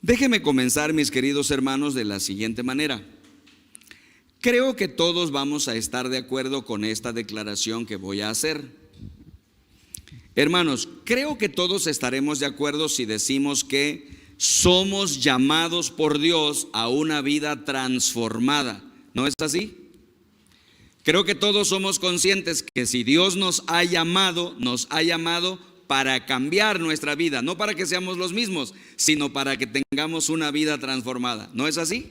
Déjeme comenzar, mis queridos hermanos, de la siguiente manera. Creo que todos vamos a estar de acuerdo con esta declaración que voy a hacer. Hermanos, creo que todos estaremos de acuerdo si decimos que somos llamados por Dios a una vida transformada. ¿No es así? Creo que todos somos conscientes que si Dios nos ha llamado para cambiar nuestra vida, no para que seamos los mismos, sino para que tengamos una vida transformada. ¿No es así?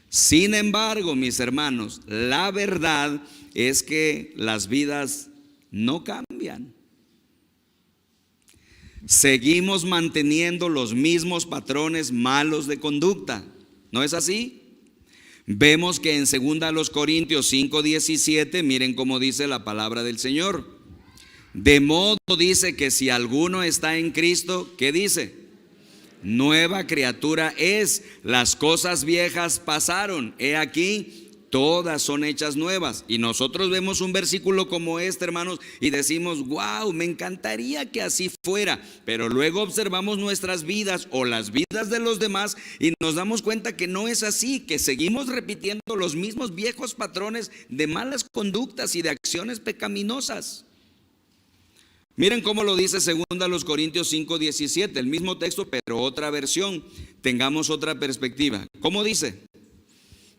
Sin embargo, mis hermanos, la verdad es que las vidas no cambian. Seguimos manteniendo los mismos patrones malos de conducta. ¿No es así? Vemos que en 2 Corintios 5:17, miren cómo dice la palabra del Señor. De modo dice que si alguno está en Cristo, ¿qué dice? Nueva criatura es, las cosas viejas pasaron, he aquí, todas son hechas nuevas. Y nosotros vemos un versículo como este, hermanos, y decimos, wow, me encantaría que así fuera. Pero luego observamos nuestras vidas o las vidas de los demás y nos damos cuenta que no es así, que seguimos repitiendo los mismos viejos patrones de malas conductas y de acciones pecaminosas. Miren cómo lo dice 2 Corintios 5:17, el mismo texto pero otra versión. Tengamos otra perspectiva. ¿Cómo dice?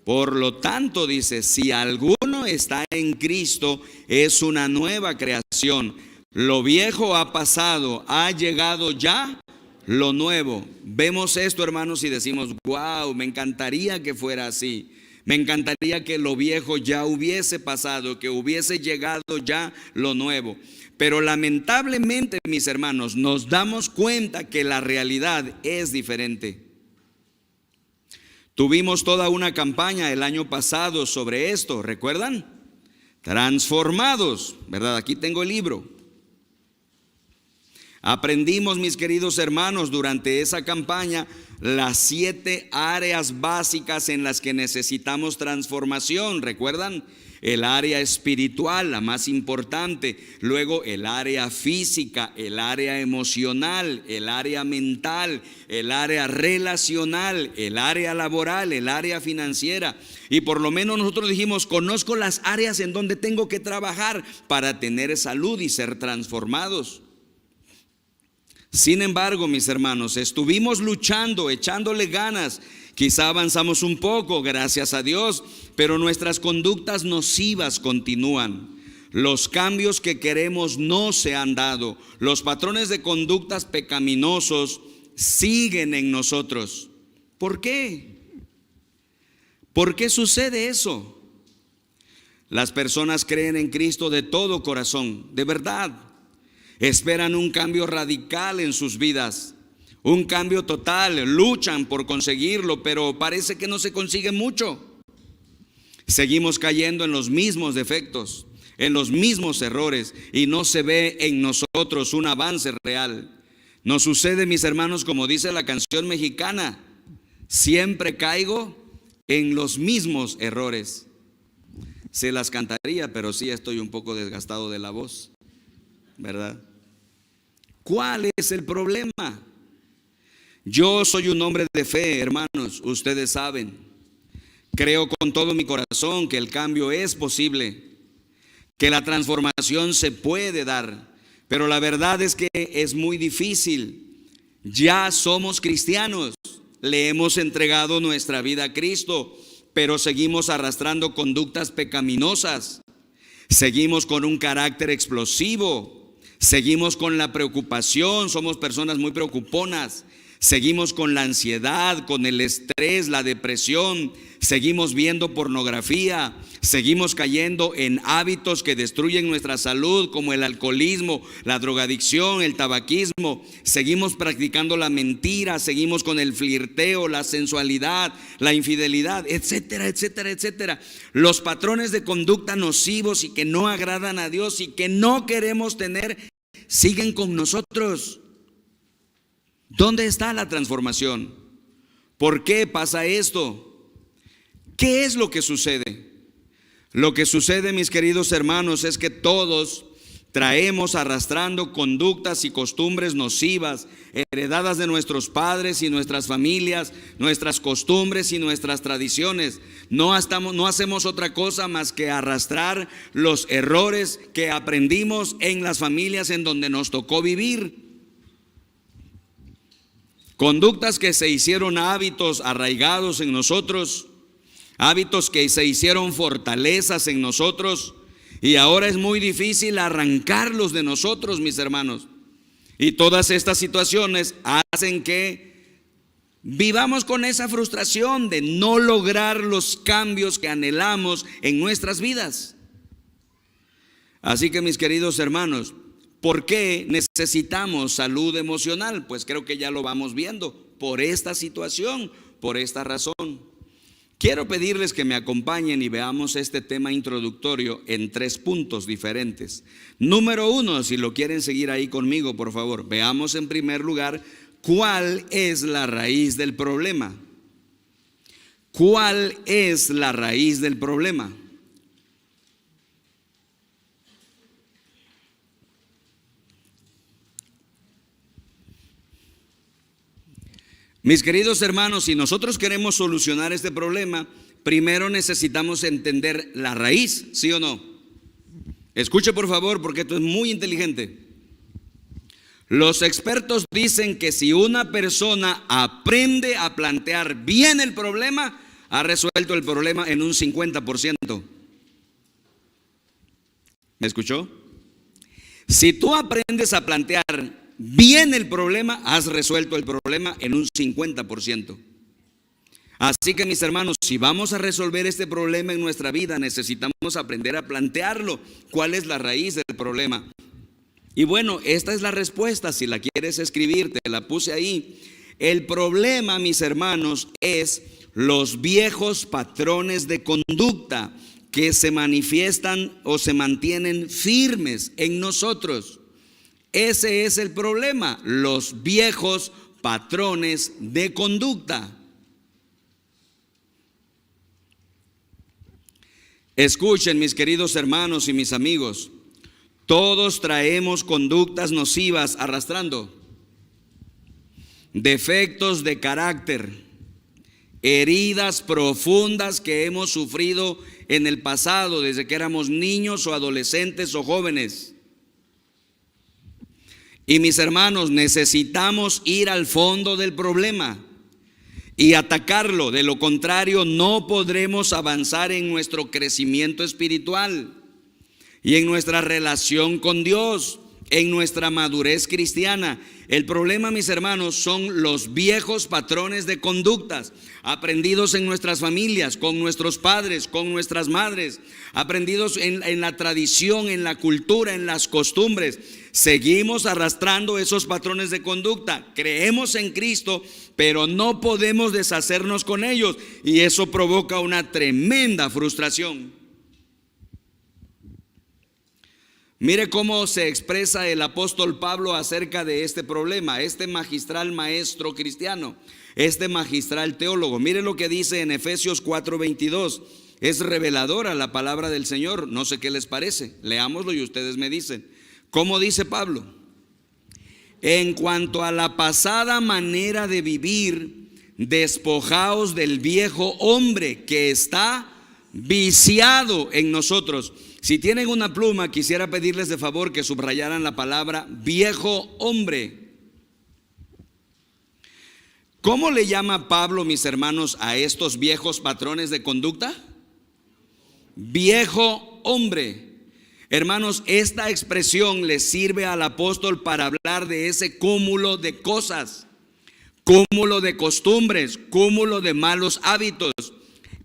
Por lo tanto, dice, si alguno está en Cristo, es una nueva creación. Lo viejo ha pasado, ha llegado ya lo nuevo. Vemos esto, hermanos, y decimos, wow, me encantaría que fuera así. Me encantaría que lo viejo ya hubiese pasado, que hubiese llegado ya lo nuevo. Pero lamentablemente, mis hermanos, nos damos cuenta que la realidad es diferente. Tuvimos toda una campaña el año pasado sobre esto, ¿recuerdan? Transformados, ¿verdad? Aquí tengo el libro. Aprendimos, mis queridos hermanos, durante esa campaña las 7 áreas básicas en las que necesitamos transformación, ¿recuerdan? El área espiritual, la más importante, luego el área física, el área emocional, el área mental, el área relacional, el área laboral, el área financiera. Y por lo menos nosotros dijimos, conozco las áreas en donde tengo que trabajar para tener salud y ser transformados. Sin embargo, mis hermanos, estuvimos luchando, echándole ganas. Quizá avanzamos un poco, gracias a Dios, pero nuestras conductas nocivas continúan. Los cambios que queremos no se han dado. Los patrones de conductas pecaminosos siguen en nosotros. ¿Por qué? ¿Por qué sucede eso? Las personas creen en Cristo de todo corazón, de verdad. Esperan un cambio radical en sus vidas. Un cambio total, luchan por conseguirlo, pero parece que no se consigue mucho. Seguimos cayendo en los mismos defectos, en los mismos errores, y no se ve en nosotros un avance real. Nos sucede, mis hermanos, como dice la canción mexicana, siempre caigo en los mismos errores. Se las cantaría, pero sí estoy un poco desgastado de la voz, ¿verdad? ¿Cuál es el problema? Yo soy un hombre de fe, hermanos, ustedes saben. Creo con todo mi corazón que el cambio es posible, que la transformación se puede dar, pero la verdad es que es muy difícil. Ya somos cristianos, le hemos entregado nuestra vida a Cristo, pero seguimos arrastrando conductas pecaminosas, seguimos con un carácter explosivo, seguimos con la preocupación, somos personas muy preocuponas. Seguimos con la ansiedad, con el estrés, la depresión, seguimos viendo pornografía, seguimos cayendo en hábitos que destruyen nuestra salud, como el alcoholismo, la drogadicción, el tabaquismo, seguimos practicando la mentira, seguimos con el flirteo, la sensualidad, la infidelidad, etcétera, etcétera, etcétera. Los patrones de conducta nocivos y que no agradan a Dios y que no queremos tener, siguen con nosotros. ¿Dónde está la transformación? ¿Por qué pasa esto? ¿Qué es lo que sucede? Lo que sucede, mis queridos hermanos, es que todos traemos arrastrando conductas y costumbres nocivas, heredadas de nuestros padres y nuestras familias, nuestras costumbres y nuestras tradiciones. No hacemos otra cosa más que arrastrar los errores que aprendimos en las familias en donde nos tocó vivir. Conductas que se hicieron hábitos arraigados en nosotros, hábitos que se hicieron fortalezas en nosotros, y ahora es muy difícil arrancarlos de nosotros, mis hermanos. Y todas estas situaciones hacen que vivamos con esa frustración de no lograr los cambios que anhelamos en nuestras vidas. Así que, mis queridos hermanos, ¿por qué necesitamos salud emocional? Pues creo que ya lo vamos viendo, por esta situación, por esta razón. Quiero pedirles que me acompañen y veamos este tema introductorio en 3 puntos diferentes. Número 1, si lo quieren seguir ahí conmigo, por favor, veamos en primer lugar cuál es la raíz del problema. ¿Cuál es la raíz del problema? Mis queridos hermanos, si nosotros queremos solucionar este problema, primero necesitamos entender la raíz, ¿sí o no? Escuche por favor, porque esto es muy inteligente. Los expertos dicen que si una persona aprende a plantear bien el problema, ha resuelto el problema en un 50%. ¿Me escuchó? Si tú aprendes a plantear bien el problema, has resuelto el problema en un 50%. Así que, mis hermanos, si vamos a resolver este problema en nuestra vida, necesitamos aprender a plantearlo. ¿Cuál es la raíz del problema? Y bueno, esta es la respuesta. Si la quieres escribir, te la puse ahí. El problema, mis hermanos, es los viejos patrones de conducta que se manifiestan o se mantienen firmes en nosotros. Ese es el problema, los viejos patrones de conducta. Escuchen, mis queridos hermanos y mis amigos, todos traemos conductas nocivas arrastrando, defectos de carácter, heridas profundas que hemos sufrido en el pasado desde que éramos niños o adolescentes o jóvenes. Y mis hermanos, necesitamos ir al fondo del problema y atacarlo. De lo contrario, no podremos avanzar en nuestro crecimiento espiritual y en nuestra relación con Dios, en nuestra madurez cristiana. El problema, mis hermanos, son los viejos patrones de conductas aprendidos en nuestras familias, con nuestros padres, con nuestras madres, aprendidos en la tradición, en la cultura, en las costumbres. Seguimos arrastrando esos patrones de conducta. Creemos en Cristo, pero no podemos deshacernos con ellos, y eso provoca una tremenda frustración. Mire cómo se expresa el apóstol Pablo acerca de este problema, este magistral maestro cristiano, este magistral teólogo. Mire lo que dice en Efesios 4:22. Es reveladora la palabra del Señor. No sé qué les parece. Leámoslo y ustedes me dicen. ¿Cómo dice Pablo? En cuanto a la pasada manera de vivir, despojaos del viejo hombre que está viciado en nosotros. Si tienen una pluma, quisiera pedirles de favor que subrayaran la palabra viejo hombre. ¿Cómo le llama Pablo, mis hermanos, a estos viejos patrones de conducta? Viejo hombre. Hermanos, esta expresión le sirve al apóstol para hablar de ese cúmulo de cosas, cúmulo de costumbres, cúmulo de malos hábitos,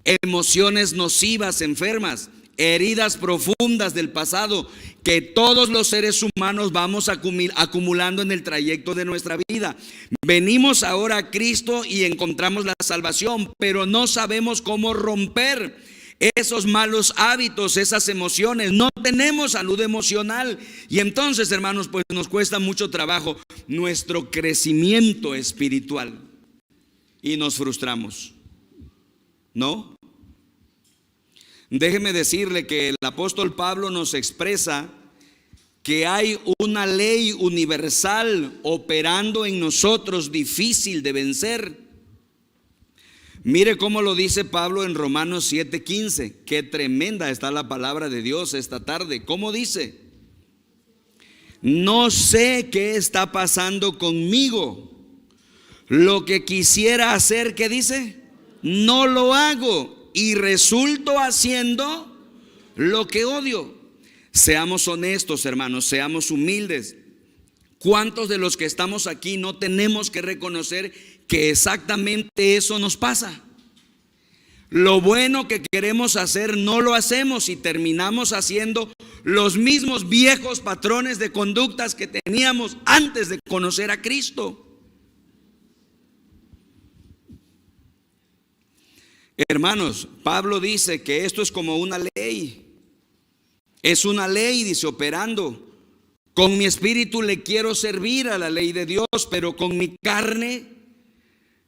emociones nocivas, enfermas, heridas profundas del pasado que todos los seres humanos vamos acumulando en el trayecto de nuestra vida. Venimos ahora a Cristo y encontramos la salvación, pero no sabemos cómo romper esos malos hábitos, esas emociones. No tenemos salud emocional, y entonces, hermanos, pues nos cuesta mucho trabajo nuestro crecimiento espiritual y nos frustramos, ¿no? Déjeme decirle que el apóstol Pablo nos expresa que hay una ley universal operando en nosotros, difícil de vencer. Mire cómo lo dice Pablo en Romanos 7:15. Qué tremenda está la palabra de Dios esta tarde. ¿Cómo dice? No sé qué está pasando conmigo. Lo que quisiera hacer, ¿qué dice? No lo hago y resulto haciendo lo que odio. Seamos honestos, hermanos, seamos humildes. ¿Cuántos de los que estamos aquí no tenemos que reconocer que exactamente eso nos pasa? Lo bueno que queremos hacer no lo hacemos y terminamos haciendo los mismos viejos patrones de conductas que teníamos antes de conocer a Cristo. Hermanos, Pablo dice que esto es como una ley. Es una ley, dice, operando. Con mi espíritu le quiero servir a la ley de Dios, pero con mi carne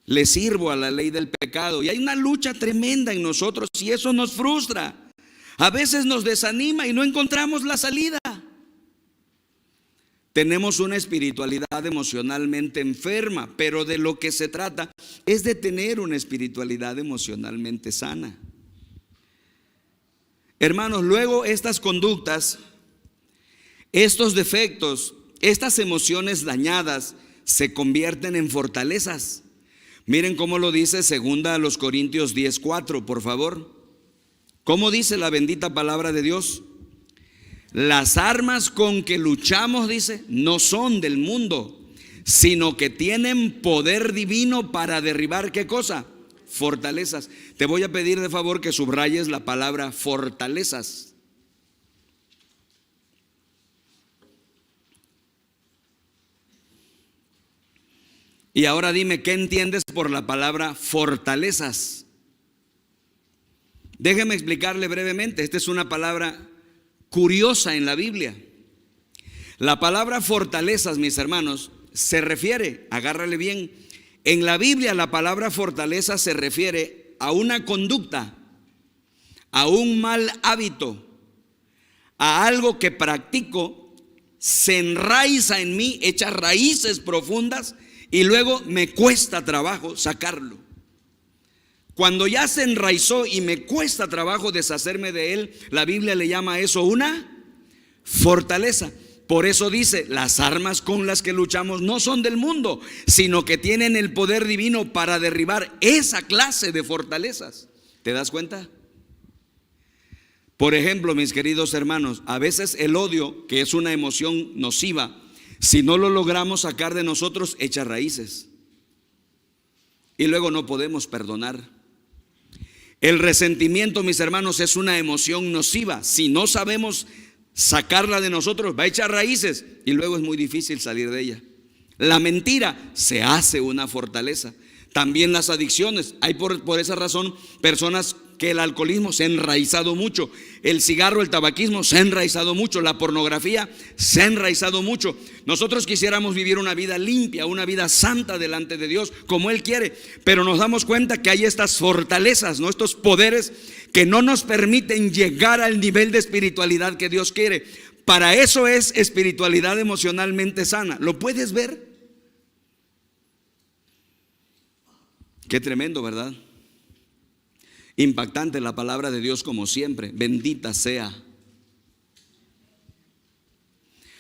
le sirvo a la ley del pecado. Y hay una lucha tremenda en nosotros y eso nos frustra. A veces nos desanima y no encontramos la salida. Tenemos una espiritualidad emocionalmente enferma, pero de lo que se trata es de tener una espiritualidad emocionalmente sana. Hermanos, luego estas conductas, estos defectos, estas emociones dañadas se convierten en fortalezas. Miren cómo lo dice 2 Corintios 10:4, por favor. ¿Cómo dice la bendita palabra de Dios? Las armas con que luchamos, dice, no son del mundo, sino que tienen poder divino para derribar, ¿qué cosa? Fortalezas. Te voy a pedir de favor que subrayes la palabra fortalezas. Y ahora dime, ¿qué entiendes por la palabra fortalezas? Déjeme explicarle brevemente. Esta es una palabra curiosa en la Biblia. La palabra fortalezas, mis hermanos, se refiere, agárrale bien, en la Biblia la palabra fortaleza se refiere a una conducta, a un mal hábito, a algo que practico, se enraiza en mí, echa raíces profundas y luego me cuesta trabajo sacarlo. Cuando ya se enraizó y me cuesta trabajo deshacerme de él, la Biblia le llama a eso una fortaleza. Por eso dice, las armas con las que luchamos no son del mundo, sino que tienen el poder divino para derribar esa clase de fortalezas. ¿Te das cuenta? Por ejemplo, mis queridos hermanos, a veces el odio, que es una emoción nociva, si no lo logramos sacar de nosotros, echa raíces. Y luego no podemos perdonar. El resentimiento, mis hermanos, es una emoción nociva. Si no sabemos sacarla de nosotros, va a echar raíces y luego es muy difícil salir de ella. La mentira se hace una fortaleza. También las adicciones. Hay por esa razón personas que el alcoholismo se ha enraizado mucho, el cigarro, el tabaquismo se ha enraizado mucho, la pornografía se ha enraizado mucho. Nosotros quisiéramos vivir una vida limpia, una vida santa delante de Dios, como Él quiere, pero nos damos cuenta que hay estas fortalezas, ¿no? Estos poderes que no nos permiten llegar al nivel de espiritualidad que Dios quiere. Para eso es espiritualidad emocionalmente sana. ¿Lo puedes ver? Qué tremendo, ¿verdad? Impactante la palabra de Dios como siempre. Bendita sea.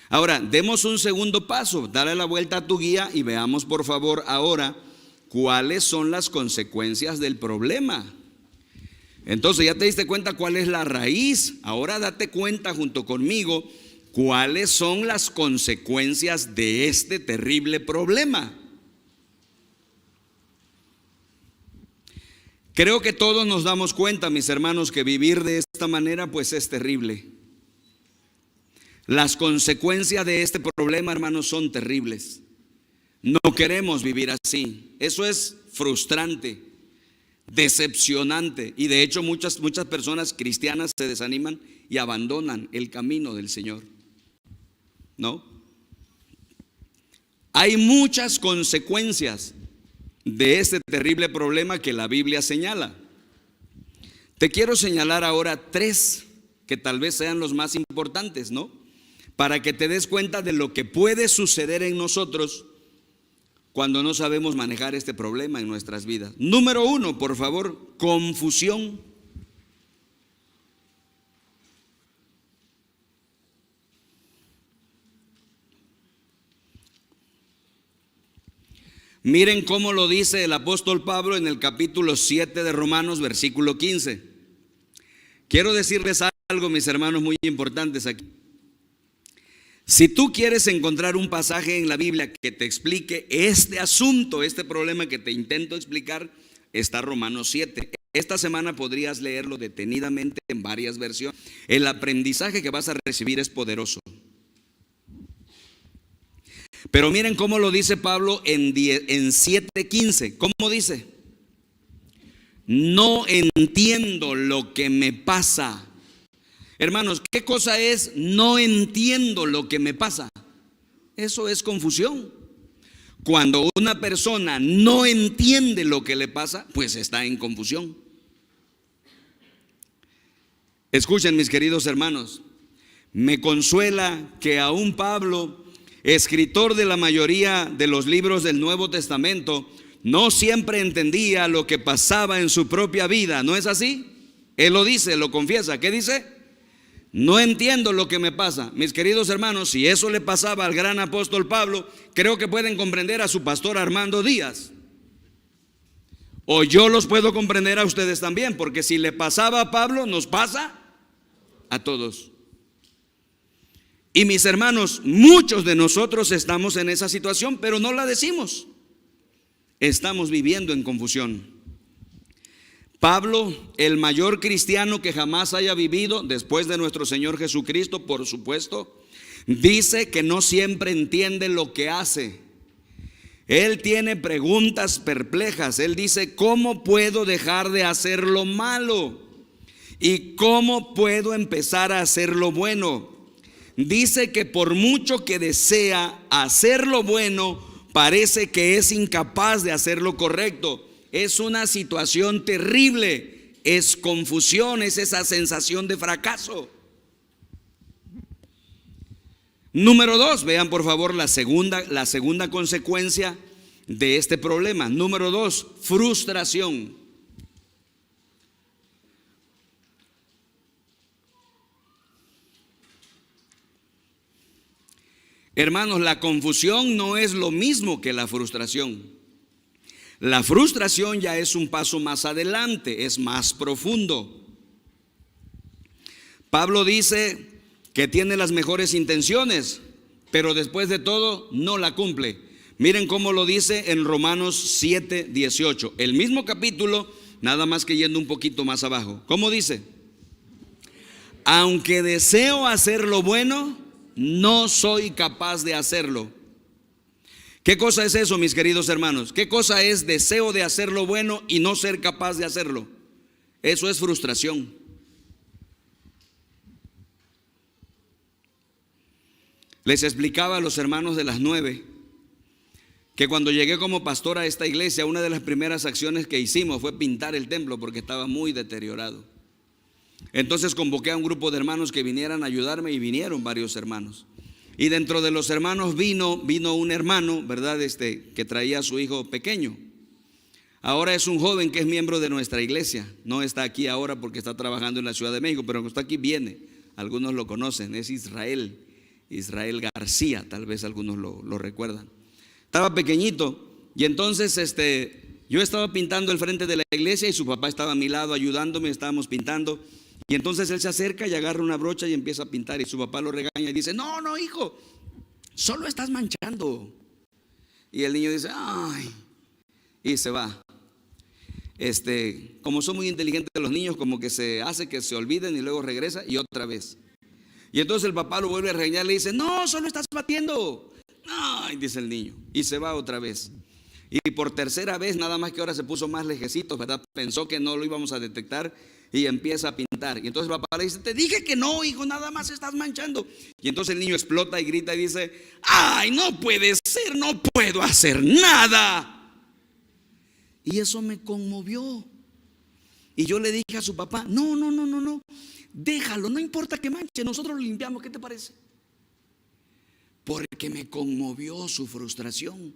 Ahora, demos un segundo paso. Dale la vuelta a tu guía y veamos por favor ahora cuáles son las consecuencias del problema. Entonces ya te diste cuenta cuál es la raíz. Ahora date cuenta junto conmigo cuáles son las consecuencias de este terrible problema. Creo que todos nos damos cuenta, mis hermanos, que vivir de esta manera pues es terrible. Las consecuencias de este problema, hermanos, son terribles. No queremos vivir así. Eso es frustrante, decepcionante. Y de hecho muchas personas cristianas se desaniman y abandonan el camino del Señor. ¿No? Hay muchas consecuencias de este terrible problema que la Biblia señala. Te quiero señalar ahora 3 que tal vez sean los más importantes, ¿no? para que te des cuenta de lo que puede suceder en nosotros cuando no sabemos manejar este problema en nuestras vidas. Número 1, por favor, confusión. Miren cómo lo dice el apóstol Pablo en el capítulo 7 de Romanos, versículo 15. Quiero decirles algo, mis hermanos, muy importantes aquí. Si tú quieres encontrar un pasaje en la Biblia que te explique este asunto, este problema que te intento explicar, está Romanos 7. Esta semana podrías leerlo detenidamente en varias versiones. El aprendizaje que vas a recibir es poderoso. Pero miren cómo lo dice Pablo en 7:15. ¿Cómo dice? No entiendo lo que me pasa. Hermanos, ¿qué cosa es no entiendo lo que me pasa? Eso es confusión. Cuando una persona no entiende lo que le pasa, pues está en confusión. Escuchen, mis queridos hermanos, me consuela que aún Pablo, escritor de la mayoría de los libros del Nuevo Testamento, no siempre entendía lo que pasaba en su propia vida. ¿No es así? Él lo dice, lo confiesa. ¿Qué dice? No entiendo lo que me pasa. Mis queridos hermanos, si eso le pasaba al gran apóstol Pablo, creo que pueden comprender a su pastor Armando Díaz. O yo los puedo comprender a ustedes también, porque si le pasaba a Pablo, nos pasa a todos. Y mis hermanos, muchos de nosotros estamos en esa situación, pero no la decimos. Estamos viviendo en confusión. Pablo, el mayor cristiano que jamás haya vivido, después de nuestro Señor Jesucristo, por supuesto, dice que no siempre entiende lo que hace. Él tiene preguntas perplejas. Él dice, ¿cómo puedo dejar de hacer lo malo? ¿Y cómo puedo empezar a hacer lo bueno? Dice que por mucho que desea hacer lo bueno, parece que es incapaz de hacer lo correcto. Es una situación terrible, es confusión, es esa sensación de fracaso. Número 2, vean por favor la segunda consecuencia de este problema. Número 2, frustración. Hermanos, la confusión no es lo mismo que la frustración. La frustración ya es un paso más adelante, es más profundo. Pablo dice que tiene las mejores intenciones, pero después de todo no la cumple. Miren cómo lo dice en Romanos 7:18, el mismo capítulo, nada más que yendo un poquito más abajo. ¿Cómo dice? Aunque deseo hacer lo bueno, no soy capaz de hacerlo. ¿Qué cosa es eso, mis queridos hermanos? ¿Qué cosa es deseo de hacer lo bueno y no ser capaz de hacerlo? Eso es frustración. Les explicaba a los hermanos de las 9 que cuando llegué como pastor a esta iglesia, una de las primeras acciones que hicimos fue pintar el templo porque estaba muy deteriorado. Entonces convoqué a un grupo de hermanos que vinieran a ayudarme y vinieron varios hermanos. Y dentro de los hermanos vino un hermano, ¿verdad? Que traía a su hijo pequeño. Ahora es un joven que es miembro de nuestra iglesia. No está aquí ahora porque está trabajando en la Ciudad de México, pero cuando está aquí viene. Algunos lo conocen, es Israel García, tal vez algunos lo recuerdan. Estaba pequeñito y entonces yo estaba pintando el frente de la iglesia y su papá estaba a mi lado ayudándome, estábamos pintando. Y entonces él se acerca y agarra una brocha y empieza a pintar. Y su papá lo regaña y dice, no, hijo, solo estás manchando. Y el niño dice, ay, y se va. Como son muy inteligentes los niños, como que se hace que se olviden y luego regresa y otra vez. Y entonces el papá lo vuelve a regañar y le dice, no, solo estás batiendo. Ay, dice el niño, y se va otra vez. Y por tercera vez, nada más que ahora se puso más lejecitos, ¿verdad? Pensó que no lo íbamos a detectar y empieza a pintar. Y entonces el papá le dice, te dije que no, hijo, nada más estás manchando. Y entonces el niño explota y grita y dice, ay, no puede ser, no puedo hacer nada. Y eso me conmovió. Y yo le dije a su papá, no, déjalo, no importa que manche, nosotros lo limpiamos, ¿qué te parece? porque me conmovió su frustración.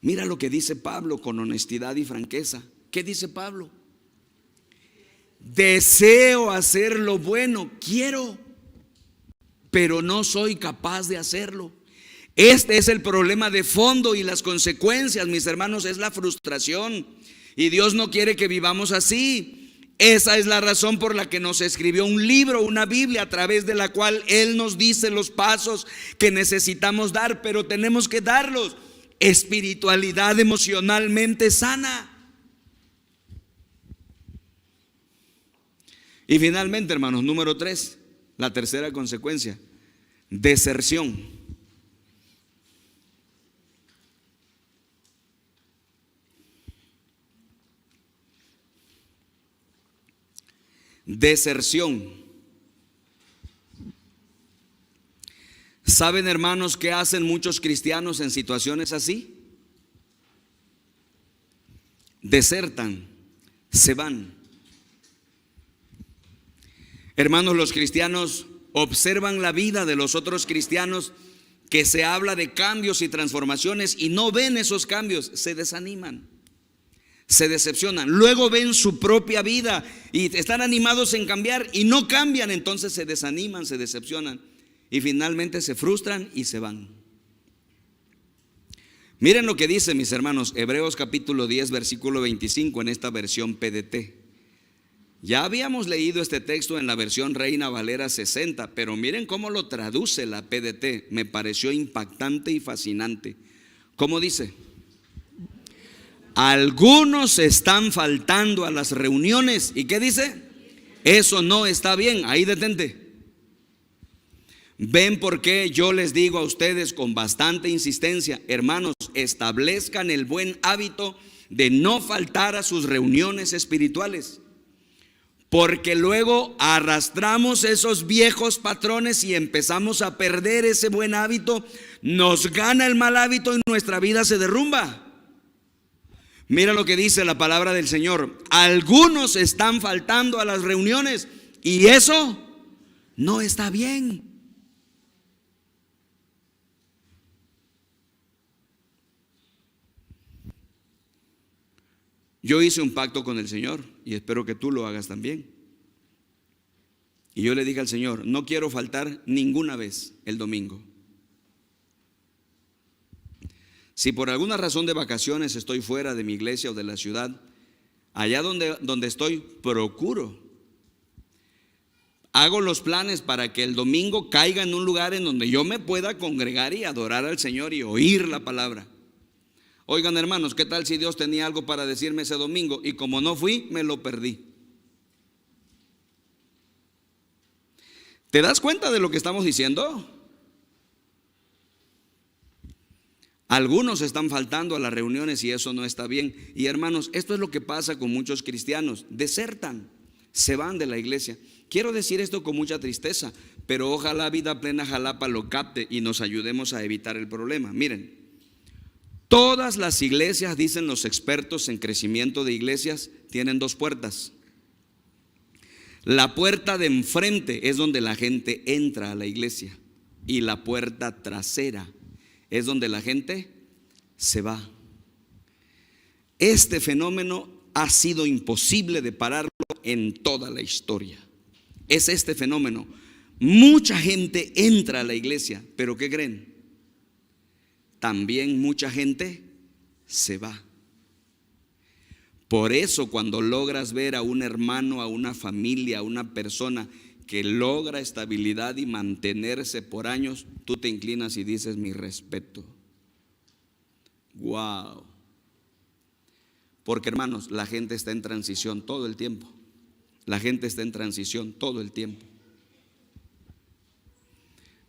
Mira lo que dice Pablo con honestidad y franqueza. ¿Qué dice Pablo? Deseo hacer lo bueno, quiero, pero no soy capaz de hacerlo. Este es el problema de fondo, y las consecuencias, mis hermanos, es la frustración. Y Dios no quiere que vivamos así. Esa es la razón por la que nos escribió un libro, una Biblia, a través de la cual Él nos dice los pasos que necesitamos dar, pero tenemos que darlos. Espiritualidad emocionalmente sana. Y finalmente, hermanos, número 3, la tercera consecuencia: deserción. Deserción. ¿Saben, hermanos, qué hacen muchos cristianos en situaciones así? Desertan, se van. Hermanos, los cristianos observan la vida de los otros cristianos, que se habla de cambios y transformaciones, y no ven esos cambios, se desaniman, se decepcionan. Luego ven su propia vida y están animados en cambiar y no cambian, entonces se desaniman, se decepcionan y finalmente se frustran y se van. Miren lo que dice, mis hermanos, Hebreos capítulo 10, versículo 25, en esta versión PDT. Ya habíamos leído este texto en la versión Reina Valera 60, pero miren cómo lo traduce la PDT. Me pareció impactante y fascinante. ¿Cómo dice? Algunos están faltando a las reuniones. ¿Y qué dice? Eso no está bien. Ahí detente. ¿Ven por qué yo les digo a ustedes con bastante insistencia? Hermanos, establezcan el buen hábito de no faltar a sus reuniones espirituales, porque luego arrastramos esos viejos patrones y empezamos a perder ese buen hábito. Nos gana el mal hábito y nuestra vida se derrumba. Mira lo que dice la palabra del Señor. Algunos están faltando a las reuniones y eso no está bien. Yo hice un pacto con el Señor y espero que tú lo hagas también. Y yo le dije al Señor: no quiero faltar ninguna vez el domingo. Si por alguna razón de vacaciones estoy fuera de mi iglesia o de la ciudad, allá donde estoy, hago los planes para que el domingo caiga en un lugar en donde yo me pueda congregar y adorar al Señor y oír la palabra. Oigan, hermanos, ¿qué tal si Dios tenía algo para decirme ese domingo y como no fui, me lo perdí? ¿Te das cuenta de lo que estamos diciendo? Algunos están faltando a las reuniones y eso no está bien. Y hermanos, esto es lo que pasa con muchos cristianos: desertan, se van de la iglesia. Quiero decir esto con mucha tristeza, pero ojalá Vida Plena Jalapa lo capte y nos ayudemos a evitar el problema. Miren, todas las iglesias, dicen los expertos en crecimiento de iglesias, tienen dos puertas. La puerta de enfrente es donde la gente entra a la iglesia, y la puerta trasera es donde la gente se va. Este fenómeno ha sido imposible de pararlo en toda la historia. Es este fenómeno. Mucha gente entra a la iglesia, pero ¿qué creen? También mucha gente se va. Por eso, cuando logras ver a un hermano, a una familia, a una persona que logra estabilidad y mantenerse por años, tú te inclinas y dices: mi respeto. Wow. Porque, hermanos, la gente está en transición todo el tiempo. La gente está en transición todo el tiempo.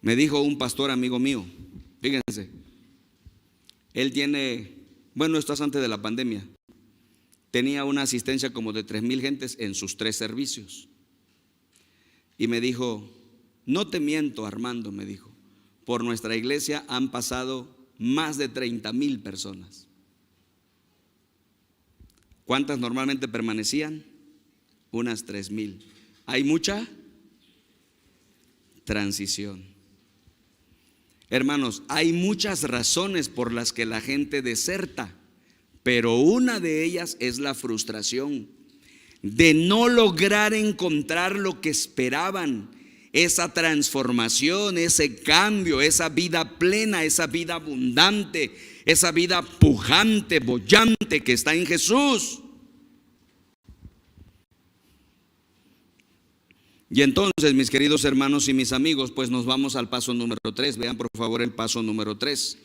Me dijo un pastor amigo mío, fíjense, él tiene, bueno, esto es antes de la pandemia, tenía una asistencia como de 3,000 gentes en sus 3 servicios. Y me dijo: no te miento, Armando, me dijo, por nuestra iglesia han pasado más de 30,000 personas. ¿Cuántas normalmente permanecían? Unas 3,000. Hay mucha transición. Hermanos, hay muchas razones por las que la gente deserta, pero una de ellas es la frustración de no lograr encontrar lo que esperaban, esa transformación, ese cambio, esa vida plena, esa vida abundante, esa vida pujante, boyante que está en Jesús. Y entonces, mis queridos hermanos y mis amigos, pues nos vamos al paso número 3. Vean por favor el paso número 3.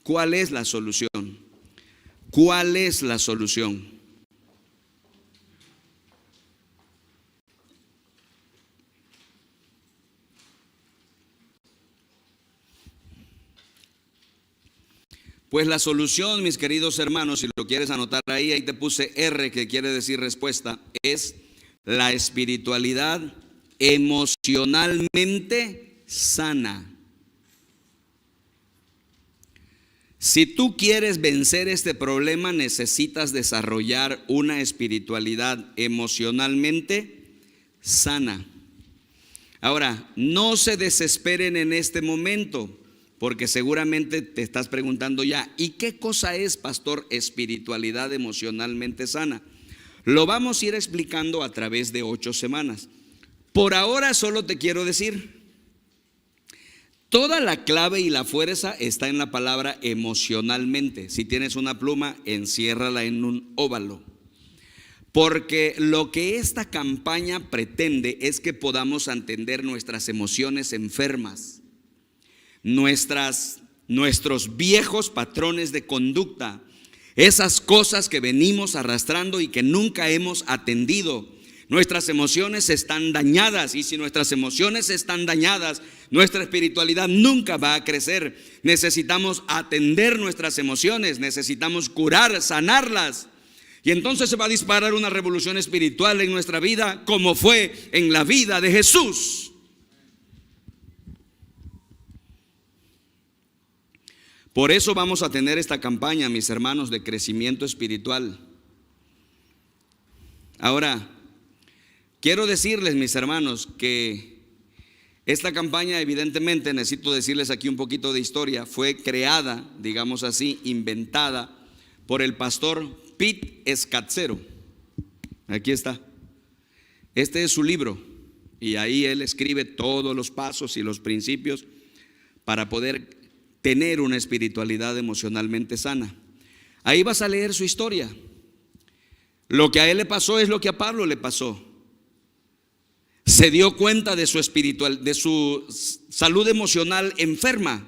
¿Cuál es la solución? ¿Cuál es la solución? Pues la solución, mis queridos hermanos, si lo quieres anotar ahí te puse R, que quiere decir respuesta, es la espiritualidad emocionalmente sana. Si tú quieres vencer este problema, necesitas desarrollar una espiritualidad emocionalmente sana. Ahora, no se desesperen en este momento, porque seguramente te estás preguntando ya, ¿y qué cosa es, pastor, espiritualidad emocionalmente sana? Lo vamos a ir explicando a través de 8 semanas. Por ahora solo te quiero decir, toda la clave y la fuerza está en la palabra emocionalmente. Si tienes una pluma, enciérrala en un óvalo. Porque lo que esta campaña pretende es que podamos entender nuestras emociones enfermas, nuestros viejos patrones de conducta, esas cosas que venimos arrastrando y que nunca hemos atendido. Nuestras emociones están dañadas, y si nuestras emociones están dañadas, nuestra espiritualidad nunca va a crecer. Necesitamos atender nuestras emociones, necesitamos curar, sanarlas, y entonces se va a disparar una revolución espiritual en nuestra vida, como fue en la vida de Jesús. Por eso vamos a tener esta campaña, mis hermanos, de crecimiento espiritual. Ahora, quiero decirles, mis hermanos, que esta campaña, evidentemente, necesito decirles aquí un poquito de historia, fue creada, digamos así, inventada por el pastor Pete Scazzero. Aquí está. Este es su libro, y ahí él escribe todos los pasos y los principios para poder tener una espiritualidad emocionalmente sana. Ahí vas a leer su historia. Lo que a él le pasó es lo que a Pablo le pasó. Se dio cuenta de su salud emocional enferma,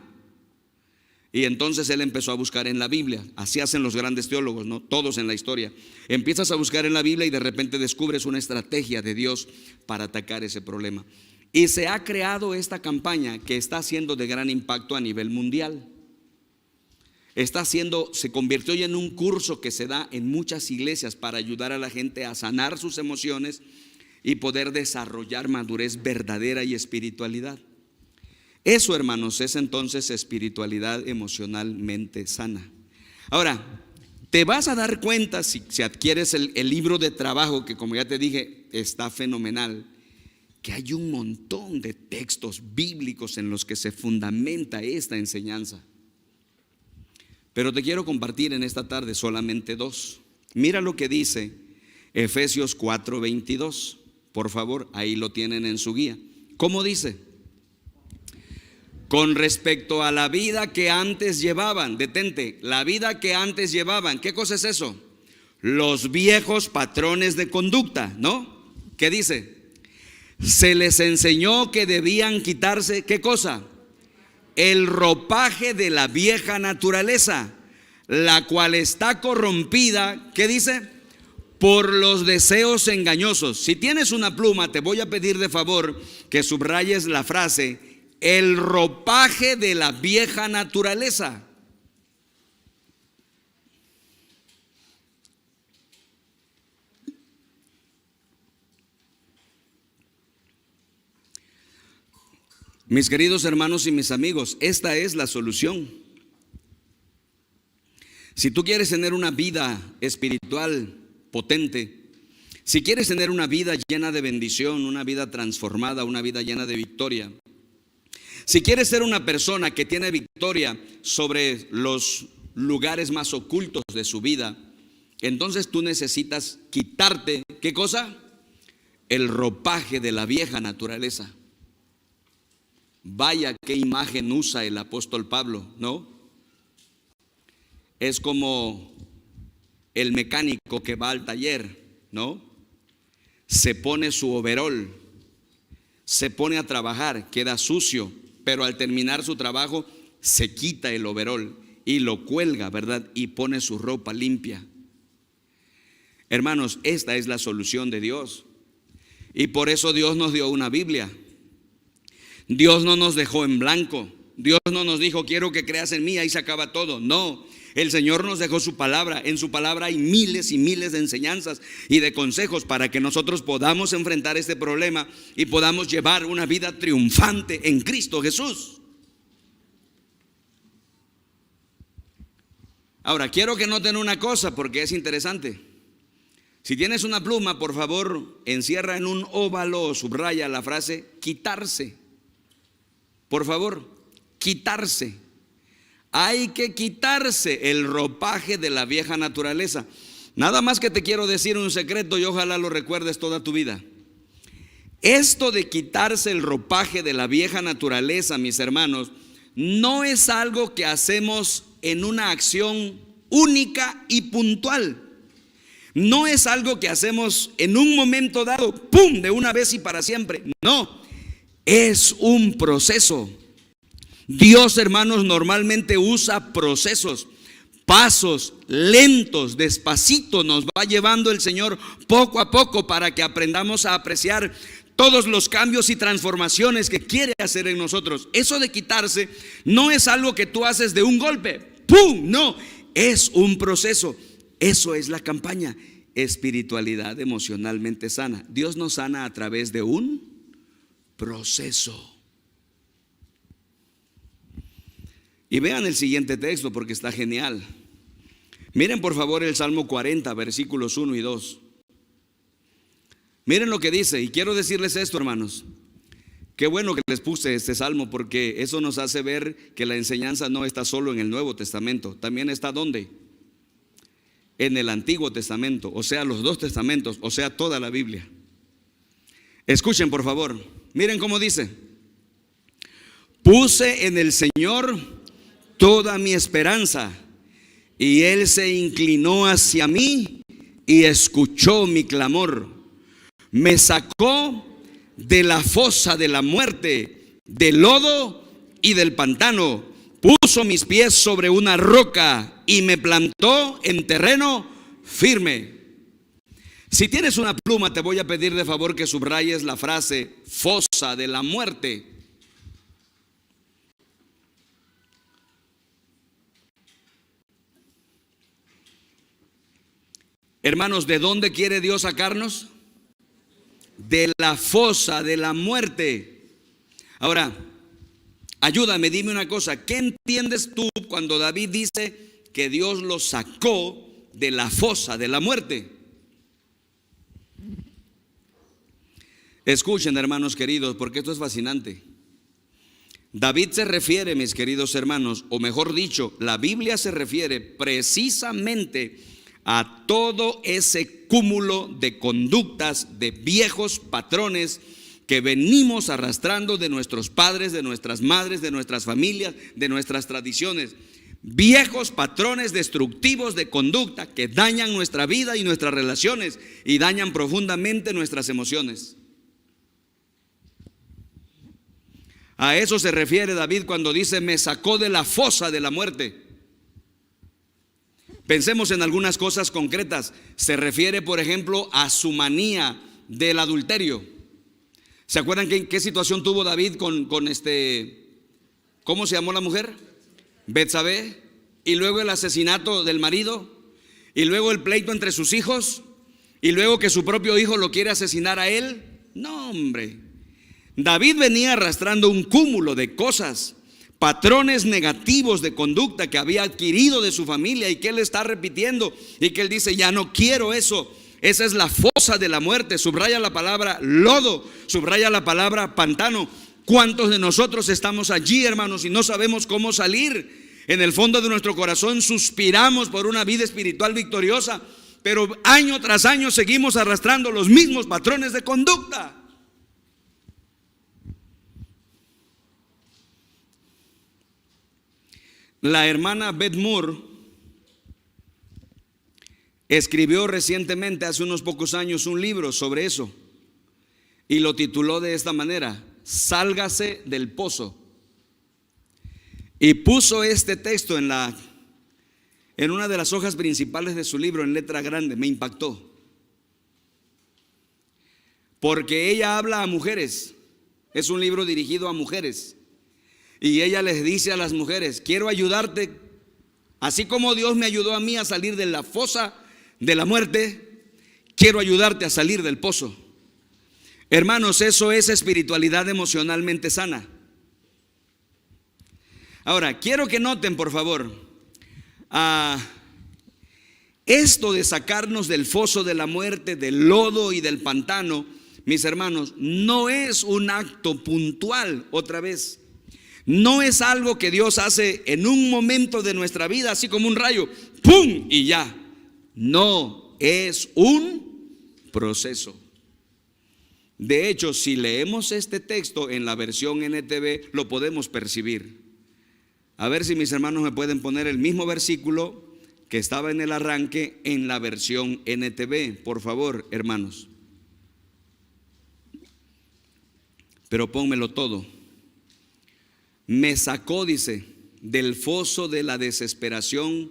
y entonces él empezó a buscar en la Biblia. Así hacen los grandes teólogos, ¿no? Todos en la historia. Empiezas a buscar en la Biblia y de repente descubres una estrategia de Dios para atacar ese problema. Y se ha creado esta campaña que está haciendo de gran impacto a nivel mundial. Se convirtió ya en un curso que se da en muchas iglesias para ayudar a la gente a sanar sus emociones y poder desarrollar madurez verdadera y espiritualidad. Eso, hermanos, es entonces espiritualidad emocionalmente sana. Ahora, te vas a dar cuenta si adquieres el libro de trabajo, que como ya te dije, está fenomenal, que hay un montón de textos bíblicos en los que se fundamenta esta enseñanza. Pero te quiero compartir en esta tarde solamente 2. Mira lo que dice Efesios 4:22. Por favor, ahí lo tienen en su guía. ¿Cómo dice? Con respecto a la vida que antes llevaban, detente, la vida que antes llevaban, ¿qué cosa es eso? Los viejos patrones de conducta, ¿no? ¿Qué dice? Se les enseñó que debían quitarse, ¿qué cosa? El ropaje de la vieja naturaleza, la cual está corrompida, ¿qué dice? Por los deseos engañosos. Si tienes una pluma, te voy a pedir de favor que subrayes la frase, el ropaje de la vieja naturaleza. Mis queridos hermanos y mis amigos, esta es la solución. Si tú quieres tener una vida espiritual potente, si quieres tener una vida llena de bendición, una vida transformada, una vida llena de victoria, Si quieres ser una persona que tiene victoria sobre los lugares más ocultos de su vida, entonces tú necesitas quitarte, ¿qué cosa? El ropaje de la vieja naturaleza. Vaya qué imagen usa el apóstol Pablo, ¿no? Es como el mecánico que va al taller, ¿no? Se pone su overol, se pone a trabajar, queda sucio, pero al terminar su trabajo se quita el overol y lo cuelga, ¿verdad? Y pone su ropa limpia. Hermanos, esta es la solución de Dios. Y por eso Dios nos dio una Biblia. Dios no nos dejó en blanco. Dios no nos dijo, quiero que creas en mí, ahí se acaba todo. No, el Señor nos dejó su palabra. En su palabra hay miles y miles de enseñanzas y de consejos para que nosotros podamos enfrentar este problema y podamos llevar una vida triunfante en Cristo Jesús. Ahora, quiero que noten una cosa porque es interesante. Si tienes una pluma, por favor, encierra en un óvalo o subraya la frase quitarse. Por favor, quitarse. Hay que quitarse el ropaje de la vieja naturaleza. Nada más que te quiero decir un secreto y ojalá lo recuerdes toda tu vida. Esto de quitarse el ropaje de la vieja naturaleza, mis hermanos, no es algo que hacemos en una acción única y puntual. No es algo que hacemos en un momento dado, ¡pum!, de una vez y para siempre. No, es un proceso. Dios, hermanos, normalmente usa procesos, pasos lentos, despacito nos va llevando el Señor poco a poco para que aprendamos a apreciar todos los cambios y transformaciones que quiere hacer en nosotros. Eso de quitarse no es algo que tú haces de un golpe, ¡pum!, no, es un proceso. Eso es la campaña, espiritualidad emocionalmente sana. Dios nos sana a través de un proceso. Y vean el siguiente texto porque está genial. Miren por favor el Salmo 40, versículos 1 y 2. Miren lo que dice, y quiero decirles esto, hermanos. Qué bueno que les puse este salmo porque eso nos hace ver que la enseñanza no está solo en el Nuevo Testamento. También está ¿dónde? En el Antiguo Testamento, o sea, los dos testamentos, o sea, toda la Biblia. Escuchen por favor, miren cómo dice: puse en el Señor toda mi esperanza, y Él se inclinó hacia mí y escuchó mi clamor. Me sacó de la fosa de la muerte, del lodo y del pantano. Puso mis pies sobre una roca y me plantó en terreno firme. Si tienes una pluma, te voy a pedir de favor que subrayes la frase fosa de la muerte. Hermanos, ¿de dónde quiere Dios sacarnos? De la fosa de la muerte. Ahora, ayúdame, dime una cosa. ¿Qué entiendes tú cuando David dice que Dios lo sacó de la fosa de la muerte? Escuchen, hermanos queridos, porque esto es fascinante. David se refiere, mis queridos hermanos, o mejor dicho, la Biblia se refiere precisamente a todo ese cúmulo de conductas, de viejos patrones que venimos arrastrando de nuestros padres, de nuestras madres, de nuestras familias, de nuestras tradiciones. Viejos patrones destructivos de conducta que dañan nuestra vida y nuestras relaciones y dañan profundamente nuestras emociones. A eso se refiere David cuando dice: me sacó de la fosa de la muerte. Pensemos en algunas cosas concretas. Se refiere, por ejemplo, a su manía del adulterio. ¿Se acuerdan qué situación tuvo David con ¿cómo se llamó la mujer? Betsabé. Y luego el asesinato del marido. Y luego el pleito entre sus hijos. Y luego que su propio hijo lo quiere asesinar a él. No, hombre. David venía arrastrando un cúmulo de cosas, patrones negativos de conducta que había adquirido de su familia y que él está repitiendo y que él dice: ya no quiero eso. Esa es la fosa de la muerte. Subraya la palabra lodo, subraya la palabra pantano. ¿Cuántos de nosotros estamos allí, hermanos, y no sabemos cómo salir? En el fondo de nuestro corazón suspiramos por una vida espiritual victoriosa, pero año tras año seguimos arrastrando los mismos patrones de conducta. La hermana Beth Moore escribió recientemente, hace unos pocos años, un libro sobre eso y lo tituló de esta manera: Sálgase del pozo. Y puso este texto en una de las hojas principales de su libro en letra grande. Me impactó, porque ella habla a mujeres. Es un libro dirigido a mujeres, y ella les dice a las mujeres: quiero ayudarte, así como Dios me ayudó a mí a salir de la fosa de la muerte, quiero ayudarte a salir del pozo. Hermanos, eso es espiritualidad emocionalmente sana. Ahora, quiero que noten, por favor, esto de sacarnos del foso de la muerte, del lodo y del pantano, mis hermanos, no es un acto puntual. Otra vez, no es algo que Dios hace en un momento de nuestra vida, así como un rayo, ¡pum!, y ya. No, es un proceso. De hecho, si leemos este texto en la versión NTV, lo podemos percibir. A ver si mis hermanos me pueden poner el mismo versículo que estaba en el arranque en la versión NTV, por favor, hermanos. Pero pónmelo todo. Me sacó, dice, del foso de la desesperación,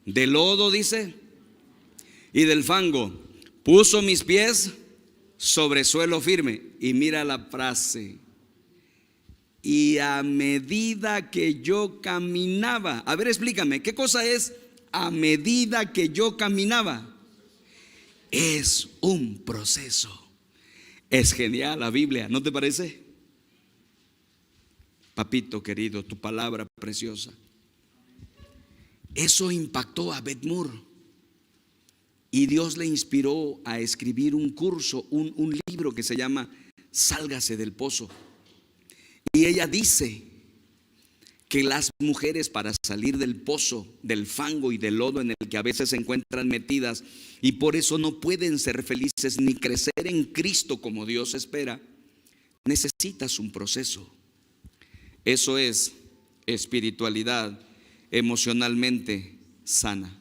del lodo, dice, y del fango. Puso mis pies sobre suelo firme. Y mira la frase: y a medida que yo caminaba. A ver, explícame, ¿qué cosa es a medida que yo caminaba? Es un proceso. Es genial la Biblia, ¿no te parece? Papito querido, tu palabra preciosa. Eso impactó a Beth Moore, y Dios le inspiró a escribir un curso, un libro que se llama Sálgase del pozo. Y ella dice que las mujeres, para salir del pozo, del fango y del lodo en el que a veces se encuentran metidas, y por eso no pueden ser felices ni crecer en Cristo como Dios espera, necesitas un proceso. Eso es espiritualidad emocionalmente sana.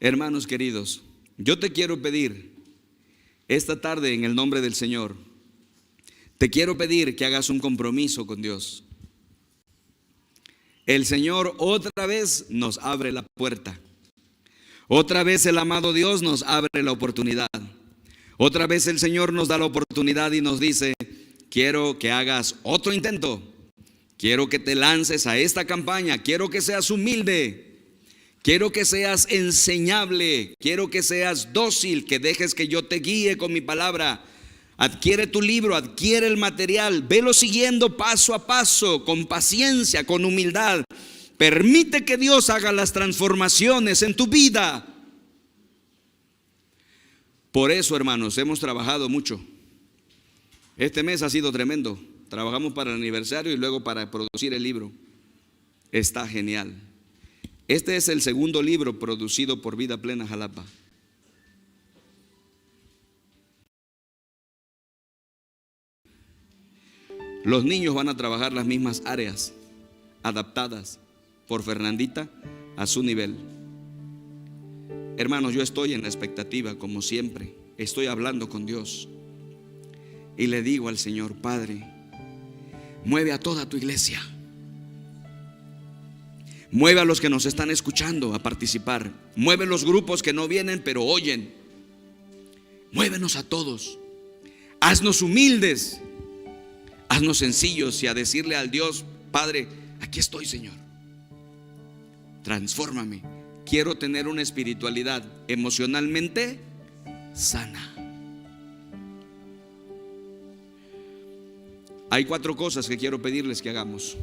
Hermanos queridos, yo te quiero pedir esta tarde, en el nombre del Señor, te quiero pedir que hagas un compromiso con Dios. El Señor otra vez nos abre la puerta. Otra vez el amado Dios nos abre la oportunidad. Otra vez el Señor nos da la oportunidad y nos dice: quiero que hagas otro intento. Quiero que te lances a esta campaña. Quiero que seas humilde. Quiero que seas enseñable. Quiero que seas dócil, que dejes que yo te guíe con mi palabra. Adquiere tu libro, adquiere el material, velo siguiendo paso a paso, con paciencia, con humildad. Permite que Dios haga las transformaciones en tu vida. Por eso, hermanos, hemos trabajado mucho. Este mes ha sido tremendo. Trabajamos para el aniversario y luego para producir el libro. Está genial. Este es el segundo libro producido por Vida Plena Jalapa. Los niños van a trabajar las mismas áreas, adaptadas por Fernandita a su nivel. Hermanos, yo estoy en la expectativa, como siempre. Estoy hablando con Dios y le digo al Señor: Padre, mueve a toda tu iglesia. Mueve a los que nos están escuchando a participar. Mueve los grupos que no vienen pero oyen. Muévenos a todos. Haznos humildes. Haznos sencillos y a decirle al Dios: Padre, aquí estoy, Señor. Transfórmame. Quiero tener una espiritualidad emocionalmente sana. Hay 4 cosas que quiero pedirles que hagamos.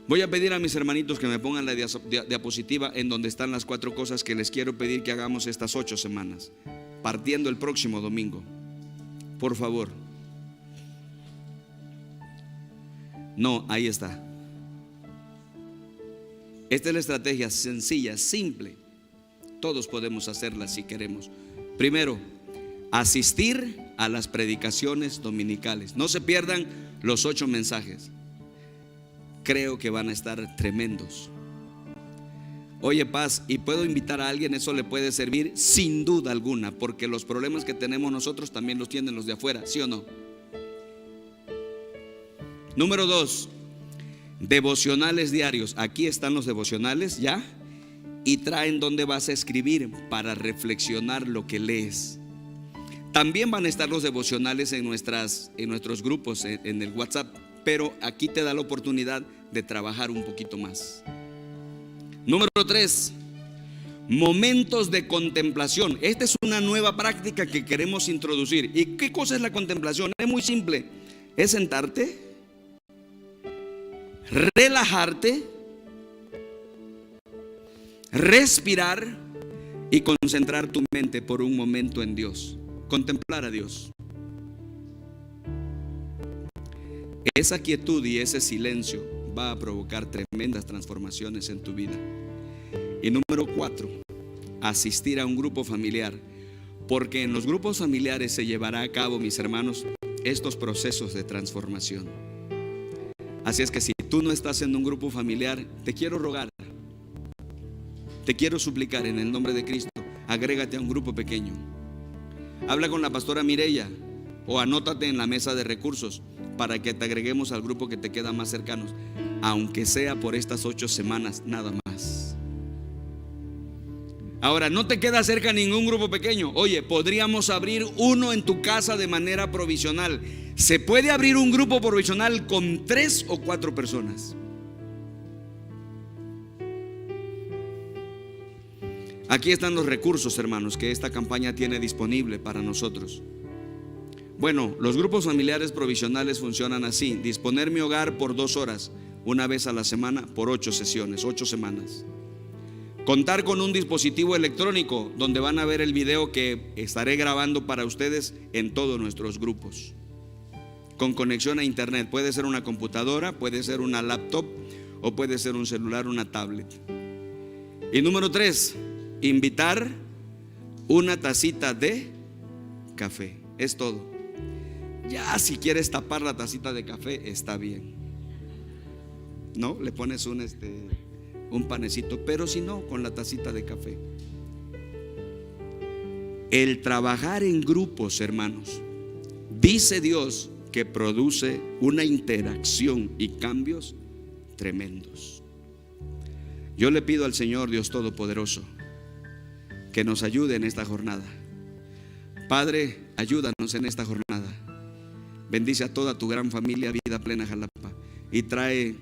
Voy a pedir a mis hermanitos que me pongan la diapositiva en donde están las 4 cosas que les quiero pedir que hagamos estas 8 semanas, partiendo el próximo domingo. Por favor. No, ahí está. Esta es la estrategia sencilla, simple. Todos podemos hacerla si queremos. Primero, asistir a las predicaciones dominicales. No se pierdan los 8 mensajes. Creo que van a estar tremendos. Oye, Paz, y puedo invitar a alguien, eso le puede servir sin duda alguna, porque los problemas que tenemos nosotros también los tienen los de afuera, ¿sí o no? Número 2, devocionales diarios. Aquí están los devocionales ya, y traen donde vas a escribir para reflexionar lo que lees. También van a estar los devocionales en nuestros grupos, en el WhatsApp, pero aquí te da la oportunidad de trabajar un poquito más. Número 3, momentos de contemplación. Esta es una nueva práctica que queremos introducir. ¿Y qué cosa es la contemplación? Es muy simple. Es sentarte, relajarte, respirar y concentrar tu mente por un momento en Dios. Contemplar a Dios. Esa quietud y ese silencio va a provocar tremendas transformaciones en tu vida. Y número 4, asistir a un grupo familiar, porque en los grupos familiares se llevará a cabo, mis hermanos, estos procesos de transformación. Así es que si tú no estás en un grupo familiar, te quiero rogar, te quiero suplicar en el nombre de Cristo, agrégate a un grupo pequeño. Habla con la pastora Mireya o anótate en la mesa de recursos para que te agreguemos al grupo que te queda más cercanos, aunque sea por estas 8 semanas nada más. Ahora, no te queda cerca ningún grupo pequeño. Oye, podríamos abrir uno en tu casa de manera provisional. Se puede abrir un grupo provisional con 3 o 4 personas. Aquí están los recursos, hermanos, que esta campaña tiene disponible para nosotros. Bueno, los grupos familiares provisionales funcionan así: disponer mi hogar por 2 horas, una vez a la semana, por 8 sesiones, 8 semanas. Contar con un dispositivo electrónico donde van a ver el video que estaré grabando para ustedes en todos nuestros grupos. Con conexión a internet, puede ser una computadora, puede ser una laptop o puede ser un celular, una tablet. Y número 3, invitar una tacita de café. Es todo. Ya si quieres tapar la tacita de café, está bien. No, le pones un panecito, pero si no, con la tacita de café. El trabajar en grupos, hermanos, dice Dios que produce una interacción y cambios tremendos. Yo le pido al Señor Dios Todopoderoso que nos ayude en esta jornada. Padre, ayúdanos en esta jornada. Bendice a toda tu gran familia Vida Plena Jalapa y trae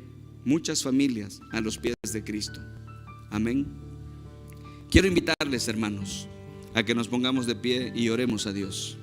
muchas familias a los pies de Cristo. Amén. Quiero invitarles, hermanos, a que nos pongamos de pie y oremos a Dios.